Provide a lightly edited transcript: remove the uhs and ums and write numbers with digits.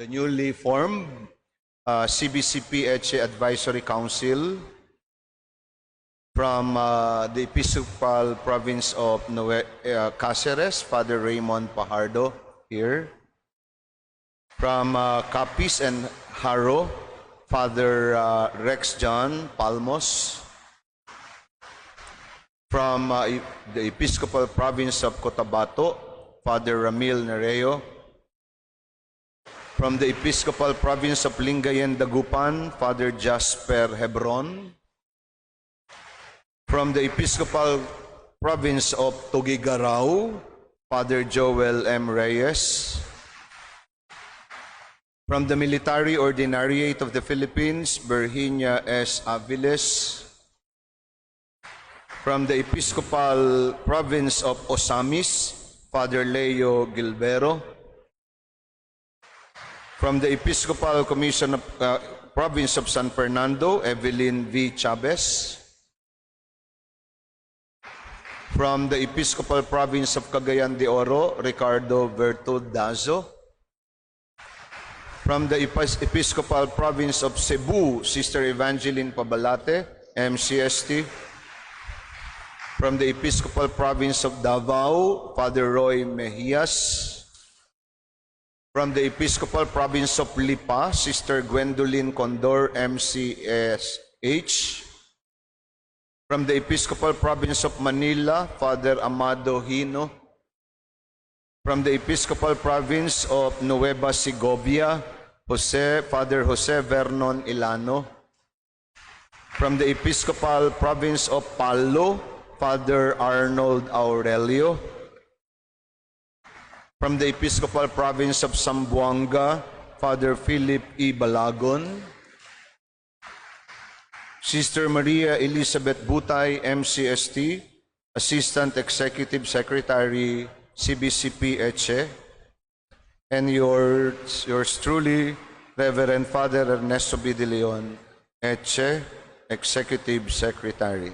the newly formed CBCP-ECHE Advisory Council from the Episcopal Province of Cáceres, Father Raymond Pajardo here. From Capiz and Haro, Father Rex John Palmos. From the Episcopal Province of Cotabato, Father Ramil Nereo. From the Episcopal Province of Lingayen Dagupan, Father Jasper Hebron. From the Episcopal Province of Tuguegarao, Father Joel M. Reyes. From the Military Ordinariate of the Philippines, Virginia S. Aviles. From the Episcopal Province of Osamis, Father Leo Gilbero. From the Episcopal Commission of Province of San Fernando, Evelyn V. Chavez. From the Episcopal Province of Cagayan de Oro, Ricardo Vertud Dazo. From the Episcopal Province of Cebu, Sister Evangeline Pabalate, MCST. From the Episcopal Province of Davao, Father Roy Mejias. From the Episcopal Province of Lipa, Sister Gwendolyn Condor, MCSH. From the Episcopal Province of Manila, Father Amado Hino. From the Episcopal Province of Nueva Segovia, Father Jose Vernon Ilano. From the Episcopal Province of Palo, Father Arnold Aurelio. From the Episcopal Province of Zamboanga, Father Philip E. Balagon. Sister Maria Elizabeth Butay, MCST, Assistant Executive Secretary, CBCP-ECHE, and yours truly, Reverend Father Ernesto B. De Leon, ECHE, Executive Secretary.